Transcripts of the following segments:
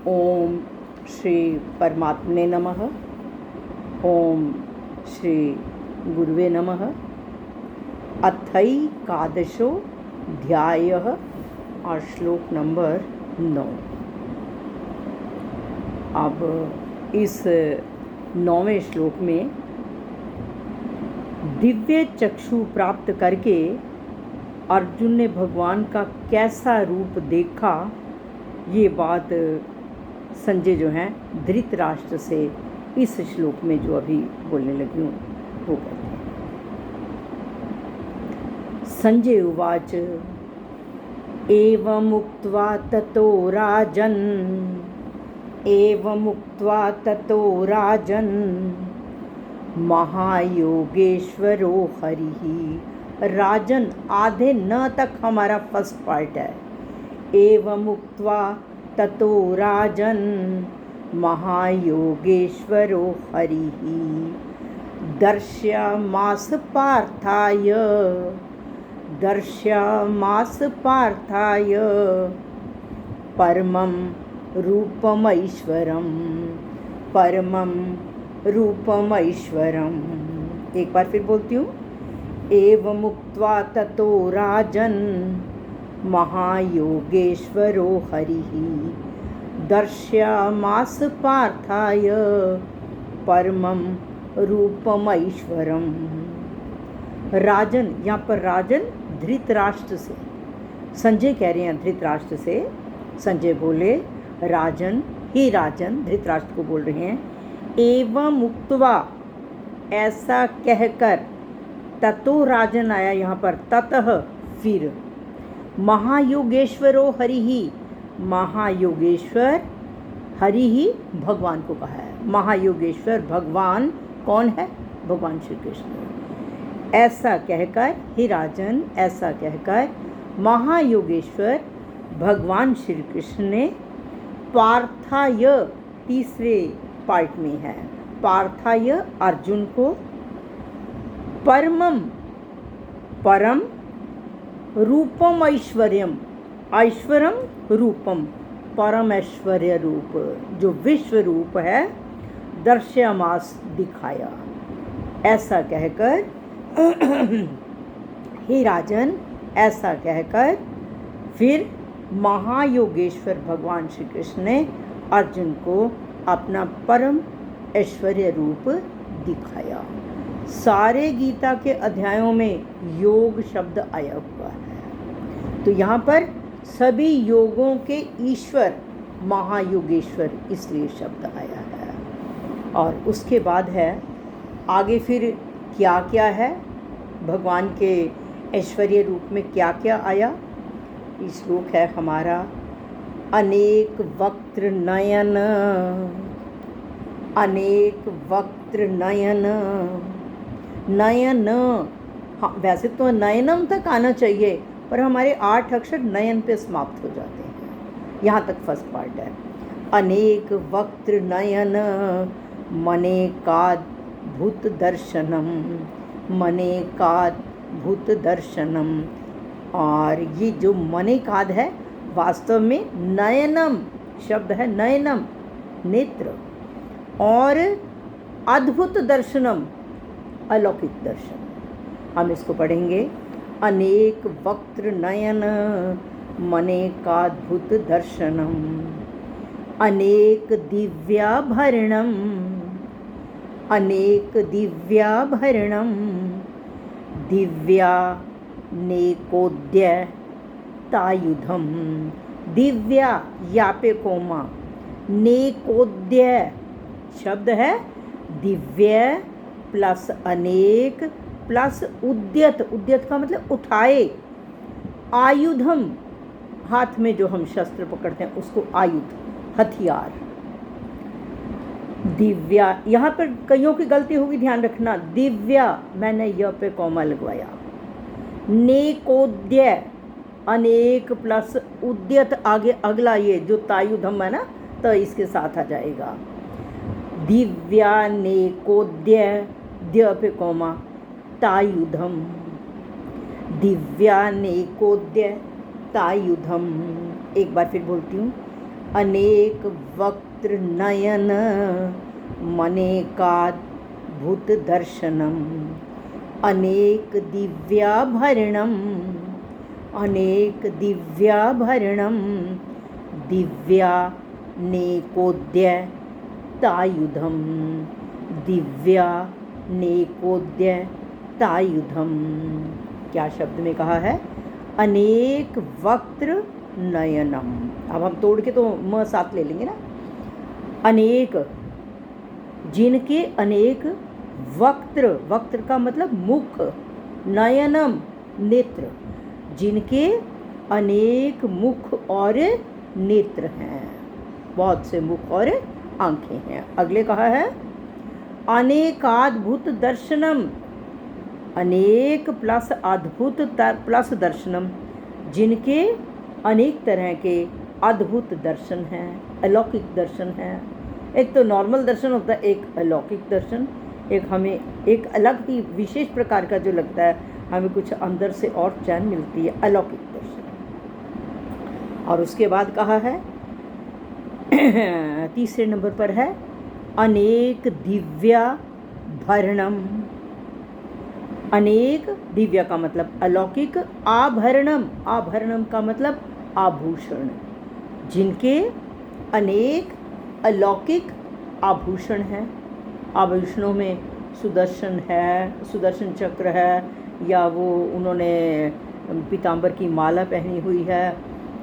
ओम श्री परमात्मने नमः। ओम श्री गुरुवे नमः। अथैकादशो ध्यायः और श्लोक नंबर 9। अब इस 9वें श्लोक में दिव्य चक्षु प्राप्त करके अर्जुन ने भगवान का कैसा रूप देखा, ये बात संजय जो हैं धृतराष्ट्र से इस श्लोक में जो अभी बोलने लगी हूँ वो कहते हैं। संजय उवाच एवमुक्त्वा ततो राजन् महायोगेश्वरो हरिः। राजन आधे न तक हमारा फर्स्ट पार्ट है। एवमुक्त्वा ततो राजन् महायोगेश्वरो हरिः दर्शयामास पार्थाय परमं रूपमैश्वरम्। एक बार फिर बोलती हूँ। एवमुक्त्वा ततो राजन् महायोगेश्वरो हरिः दर्शयामास पार्थाय परमं रूपमैश्वरम्। राजन, यहाँ पर राजन धृतराष्ट्र से संजय कह रहे हैं। धृतराष्ट्र से संजय बोले राजन, हे राजन, धृतराष्ट्र को बोल रहे हैं। एवं उक्त्वा, ऐसा कहकर, ततो राजन आया यहाँ पर, ततः फिर, महायोगेश्वरो हरिहि, महायोगेश्वर हरिहि भगवान को कहा है। महायोगेश्वर भगवान कौन है? भगवान श्री कृष्ण। ऐसा कहकर, हे राजन, ऐसा कहकर महायोगेश्वर भगवान श्री कृष्ण ने पार्थाय, तीसरे पार्ट में है, पार्थाय अर्जुन को परम रूपम ऐश्वर्यम, ऐश्वरम रूपम, परम ऐश्वर्य रूप जो विश्व रूप है, दर्शयामास दिखाया। ऐसा कहकर हे राजन, ऐसा कहकर फिर महायोगेश्वर भगवान श्री कृष्ण ने अर्जुन को अपना परम ऐश्वर्य रूप दिखाया। सारे गीता के अध्यायों में योग शब्द आया हुआ है, तो यहाँ पर सभी योगों के ईश्वर महायोगेश्वर इसलिए शब्द आया है। और उसके बाद है आगे फिर क्या क्या है, भगवान के ऐश्वर्य रूप में क्या क्या आया। इस श्लोक है हमारा, अनेक वक्त्र नयन, अनेक वक्त्र नयन, नयन, हाँ वैसे तो नयनम तक आना चाहिए, पर हमारे 8 अक्षर नयन पे समाप्त हो जाते हैं। यहाँ तक फर्स्ट पार्ट है। अनेक वक्त्र नयन मनेकाद्भुत दर्शनम, मनेकाद्भुत दर्शनम। और ये जो मनेकाद है वास्तव में नयनम शब्द है, नयनम नेत्र, और अद्भुत दर्शनम अलौकिक दर्शन। हम इसको पढ़ेंगे। अनेक वक्त्र नयन मनेकाद्भुत दर्शनम, अनेक दिव्याभरणम, अनेक दिव्याभरणम, दिव्यानेकोद्य तायुधम। दिव्या या पे कोमा, नेकोद्य शब्द है, दिव्य प्लस अनेक प्लस उद्यत, उद्यत का मतलब उठाए, आयुधम हाथ में जो हम शस्त्र पकड़ते हैं उसको आयुध, हथियार। दिव्या, यहाँ पर कईयों की गलती होगी, ध्यान रखना। दिव्या मैंने य पे कॉमा लगवाया। नेकोद्य अनेक प्लस उद्यत, आगे अगला ये जो तायुधम है ना, तो इसके साथ आ जाएगा। दिव्या नेकोद्य, द्य पे कॉमा, तायुधम, दिव्यानेकोद्य तायुधम। एक बार फिर बोलती हूँ। अनेक वक्त्र नयन मनेकाद्भुत दर्शनम अनेक दिव्याभरणम अनेक दिव्याभरणम दिव्यानेकोद्यतायुधम दिव्यानेकोद्यतायुधम। क्या शब्द में कहा है? अनेक वक्त्र नयनम। अब हम तोड़ के तो म साथ ले लेंगे ना। अनेक, जिनके अनेक वक्त्र, वक्त्र का मतलब मुख, नयनम नेत्र, जिनके अनेक मुख और नेत्र हैं, बहुत से मुख और आंखें हैं। अगले कहा है अनेकाद्भुत दर्शनम, अनेक प्लस अद्भुत प्लस दर्शनम, जिनके अनेक तरह के अद्भुत दर्शन हैं, अलौकिक दर्शन हैं। एक तो नॉर्मल दर्शन होता है, एक अलौकिक दर्शन, एक हमें एक अलग ही विशेष प्रकार का जो लगता है, हमें कुछ अंदर से और चैन मिलती है, अलौकिक दर्शन। और उसके बाद कहा है तीसरे नंबर पर है अनेक दिव्याभरणम। अनेक, दिव्या का मतलब अलौकिक, आभरणम, आभरणम का मतलब आभूषण, जिनके अनेक अलौकिक आभूषण हैं। आभूषणों में सुदर्शन है, सुदर्शन चक्र है, या वो उन्होंने पीतांबर की माला पहनी हुई है,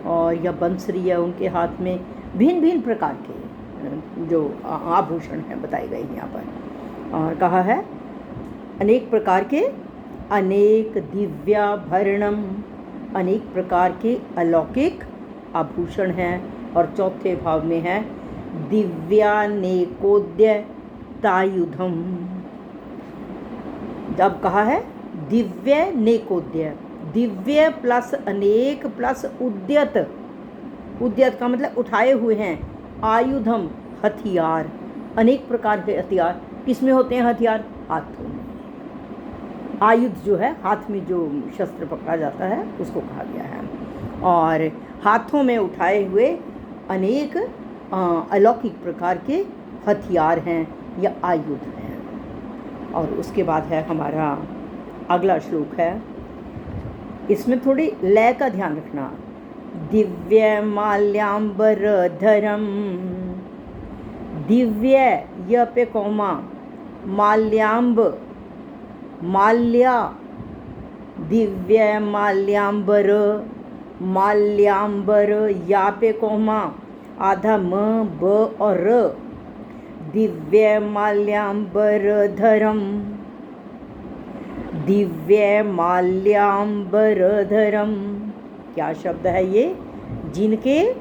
और या बंसरी है उनके हाथ में। भिन्न भिन्न प्रकार के जो आभूषण हैं बताए गए यहाँ पर। और कहा है अनेक प्रकार के, अनेक दिव्याभरणम, अनेक प्रकार के अलौकिक आभूषण हैं। और चौथे भाव में है दिव्यानेकोद्यतायुधम। जब कहा है दिव्य नेकोद्य, दिव्य प्लस अनेक प्लस उद्यत, उद्यत का मतलब उठाए हुए हैं, आयुधम हथियार, अनेक प्रकार के हथियार। किसमें होते हैं हथियार? हाथों में। आयुध जो है हाथ में जो शस्त्र पकड़ा जाता है उसको कहा गया है। और हाथों में उठाए हुए अनेक अलौकिक प्रकार के हथियार हैं या आयुध हैं। और उसके बाद है हमारा अगला श्लोक है, इसमें थोड़ी लय का ध्यान रखना। दिव्य माल्याम्बरधरम, दिव्य य पे कौमा, माल्याम्ब माल्या, दिव्य माल्याम्बर, माल्याम्बर या पे कौमा, आधा म ब और र, दिव्य माल्याम्बरधरम, दिव्य माल्याम्बरधरम। क्या शब्द है ये? जिनके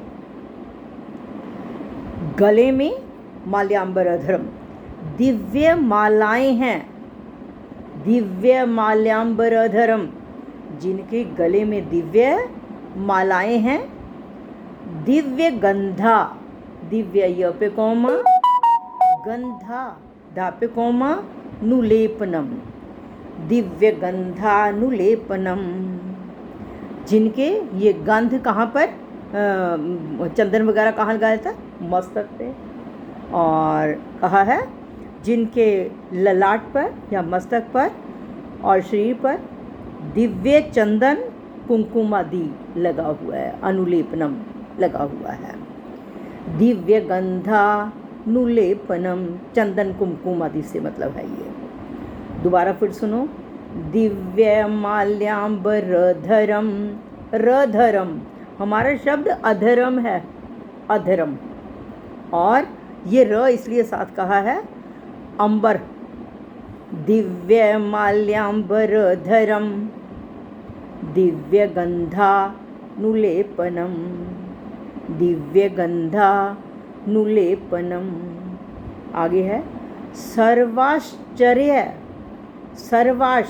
गले में माल्याम्बरधरम, दिव्य मालाएं हैं, दिव्य माल्याम्बरधरम, जिनके गले में दिव्य मालाएं हैं। दिव्य गंधा, दिव्य य पे कौमा, गंधा धा पे कौमा, नुलेपनम, दिव्य गंधानुलेपनम, जिनके ये गंध कहाँ पर, चंदन वगैरह कहाँ लगाया था? मस्तक पे। और कहा है जिनके ललाट पर या मस्तक पर और शरीर पर दिव्य चंदन कुमकुम आदि लगा हुआ है, अनुलेपनम लगा हुआ है। दिव्य गंधानुलेपनम, चंदन कुमकुम आदि से मतलब है ये। दोबारा फिर सुनो, दिव्य माल्याम्बरधरम, रधरम हमारा शब्द अधरम है, अधरम, और ये र इसलिए साथ कहा है अंबर। दिव्य माल्याम्बरधरम, दिव्य गंधानुलेपनम, दिव्य गंधानुलेपनम। आगे है सर्वाश्चर्य, सर्वाश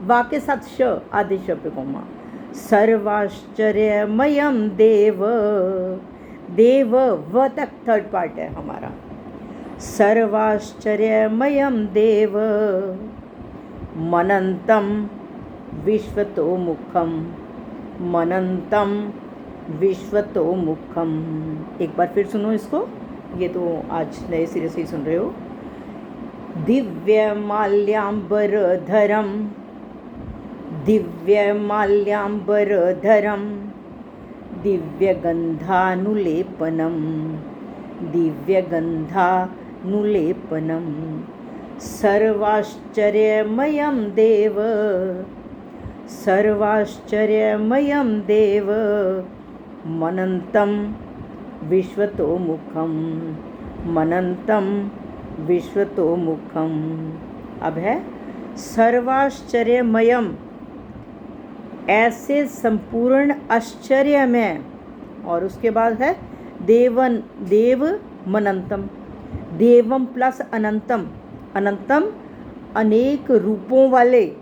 वाक्य साथ श आदि शब्द कोमा, सर्वाश्चर्यमयम देव, देव व तक थर्ड पार्ट है हमारा। सर्वाश्चर्यमयम देव, मनंतम विश्वतोमुखम, मनंतम विश्वतोमुखम। एक बार फिर सुनो इसको, ये तो आज नए सिरे से ही सुन रहे हो। दिव्यमाल्याम्बरधरम, दिव्यमाल्याम्बरधरम, दिव्यगन्धानुलेपनं, दिव्यगन्धानुलेपनं, सर्वाश्चर्यमयं देव, सर्वाश्चर्यमयं देव, मनन्तं विश्वतोमुखं, मनन्तं विश्वतोमुखम। अब है सर्वाश्चर्यमयम, ऐसे संपूर्ण आश्चर्य में, और उसके बाद है देवन, देव मनंतम, देवम प्लस अनंतम, अनंतम अनेक रूपों वाले,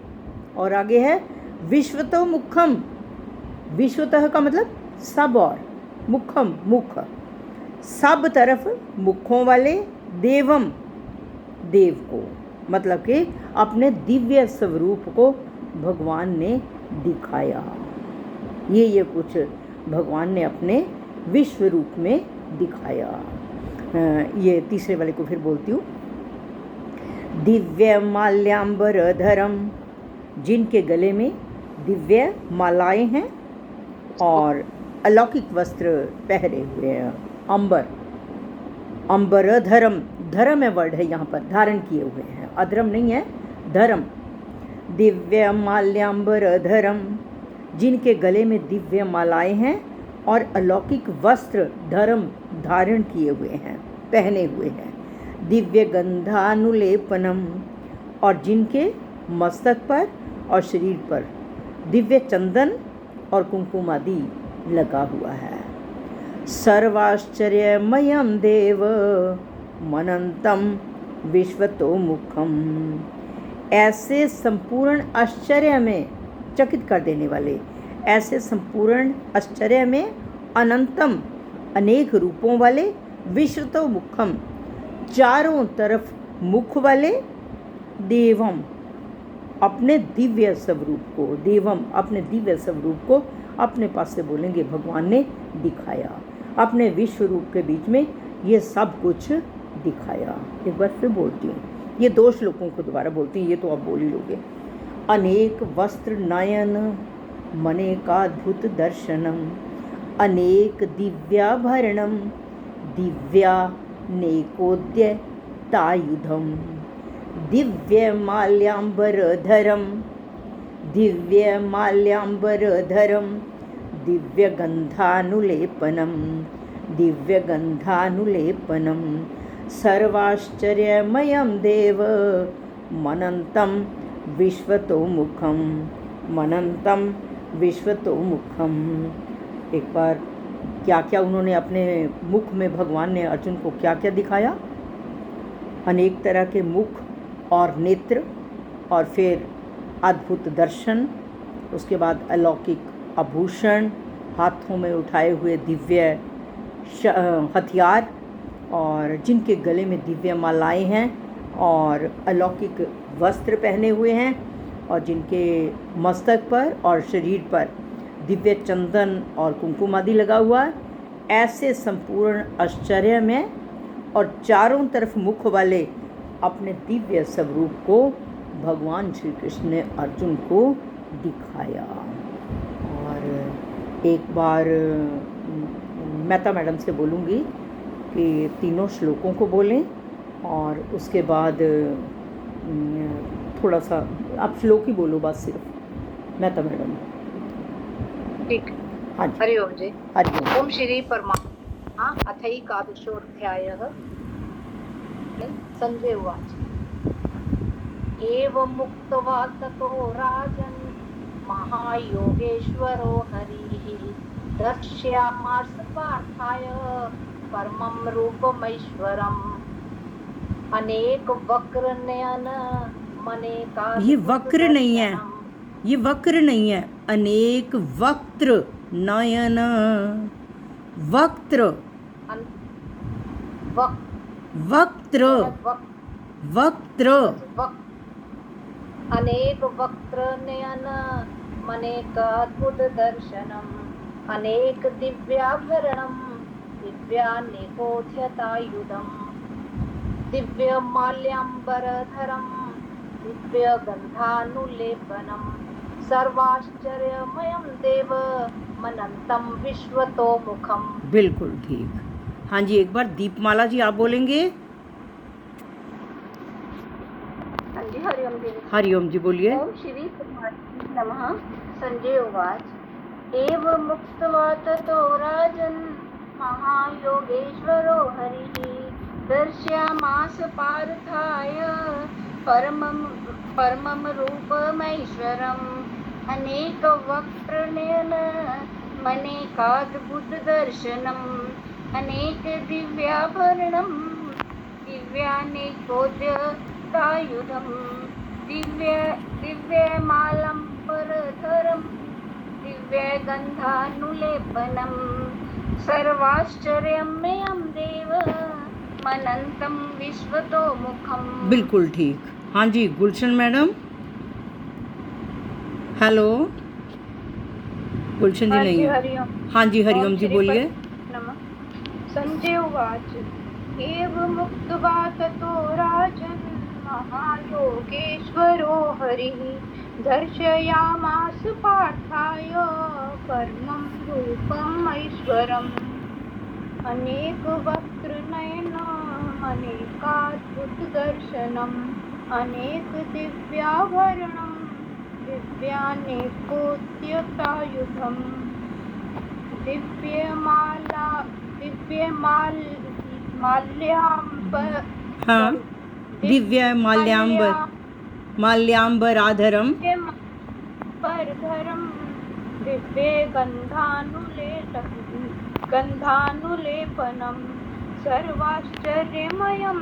और आगे है विश्वतो मुखम, विश्वतः का मतलब सब, और मुखम मुख, सब तरफ मुखों वाले, देवम देव को, मतलब कि अपने दिव्य स्वरूप को भगवान ने दिखाया। ये कुछ भगवान ने अपने विश्व रूप में दिखाया। ये तीसरे वाले को फिर बोलती हूँ। दिव्य माल्याम्बरधरम, जिनके गले में दिव्य मालाएं हैं और अलौकिक वस्त्र पहने हुए हैं। अंबर, अंबरधरम, धर्म है वर्ड है यहाँ पर, धारण किए हुए हैं, अधर्म नहीं है, धर्म। दिव्य माल्याम्बरधरम, जिनके गले में दिव्य मालाएं हैं और अलौकिक वस्त्र धर्म धारण किए हुए हैं, पहने हुए हैं। दिव्य गंधानुलेपनम, और जिनके मस्तक पर और शरीर पर दिव्य चंदन और कुमकुम आदि लगा हुआ है। सर्वाश्चर्यमयं देव मनंतम विश्वतोमुखम, ऐसे संपूर्ण आश्चर्य में, चकित कर देने वाले, ऐसे संपूर्ण आश्चर्य में, अनंतम अनेक रूपों वाले, विश्वतोमुखम चारों तरफ मुख वाले, देवम अपने दिव्य स्वरूप को, देवम अपने दिव्य स्वरूप को, अपने पास से बोलेंगे भगवान ने दिखाया, अपने विश्व रूप के बीच में ये सब कुछ दिखाया। एक बार फिर बोलती हूँ, ये 2 श्लोकों को दोबारा बोलती हूँ, ये तो आप बोल ही लोगे। अनेक वस्त्र नयन मनेकाद्भुत दर्शनम, अनेक दिव्याभरणम दिव्यानेकोद्य तायुधम, दिव्य माल्याम्बरधरम, दिव्य माल्याम्बरधरम, दिव्य गंधानुलेपनम, दिव्य गंधानुलेपनम, सर्वाश्चर्यमयं देव मनंतम विश्वतोमुखम, मनंतम विश्वतोमुखम। एक बार क्या क्या उन्होंने अपने मुख में, भगवान ने अर्जुन को क्या क्या दिखाया? अनेक तरह के मुख और नेत्र, और फिर अद्भुत दर्शन, उसके बाद अलौकिक आभूषण, हाथों में उठाए हुए दिव्य हथियार, और जिनके गले में दिव्य मालाएं हैं और अलौकिक वस्त्र पहने हुए हैं, और जिनके मस्तक पर और शरीर पर दिव्य चंदन और कुमकुम आदि लगा हुआ है। ऐसे संपूर्ण आश्चर्य में और चारों तरफ मुख वाले अपने दिव्य स्वरूप को भगवान श्री कृष्ण ने अर्जुन को दिखाया। और एक बार मेहता मैडम से बोलूँगी कि तीनों श्लोकों को बोलें, और उसके बाद थोड़ा सा आप श्लोक ही बोलो बस, सिर्फ मेहता मैडम। ठीक। हाँ जी। हरि ओम जी। हरि ओम। ओम श्री परमात्मा अथैकादशोऽध्यायः। संजय उवाच। एवं मुक्त्वा ततो राजन् महायोगेश्वरो हरिः दर्शयामास पार्थाय परमं रूपमैश्वरम् अनेक वक्र नयन मनेका। ये वक्र नहीं है, ये वक्र नहीं है, अनेक वक्त्र नयन, वक्त्र वक्त्र वक्त्र अनेक वक्त्र नयन मनेकाद्भुत दर्शनम अनेक दिव्याभरणं दिव्यानेकोद्यतायुधं दिव्यमाल्याम्बरधरं दिव्यगन्धानुलेपनं सर्वाश्चर्यमयं देवमनन्तं विश्वतोमुखम्। बिल्कुल ठीक। हाँ जी, एक बार दीपमाला जी आप बोलेंगे। हाँ जी, हरिओम देवी। हरिओम जी बोलिए। ओम श्री परमात्मने नमः। संजय उवाच एव मुक्त्वा ततो राजन् महायोगेश्वरो हरिः दर्शयामास पार्थाय परमं रूपमैश्वरम् अनेकवक्त्रनयन मनेकाद्भुतदर्शनम् अनेकदिव्याभरणं दिव्यानेकोद्यतायुधं दिव्यमालम्बरधरं दिव्यगन्धानुलेपनं सर्वाश्चर्यमयं देवमनन्तं विश्वतोमुखम्। बिल्कुल ठीक। हाँ जी, गुलशन मैडम। हेलो, गुलशन जी नहीं है। हरिओम। हाँ जी, हरिओम जी बोलिए। नमः। संजय उवाच एवं मुक्त्वा ततो राजन् महायोगेश्वरो हरिः दर्शयामास पार्थाय परमं रूपम् ऐश्वरम् अनेकवक्त्रनयनम् अनेकाद्भुतदर्शनम् अनेकदिव्याभरणं दिव्यानेकोद्यतायुधम् हाँ, माल्याम्बराधरम परधरम दिव्यगन्धानुलेपनं सर्वाश्चर्यमयं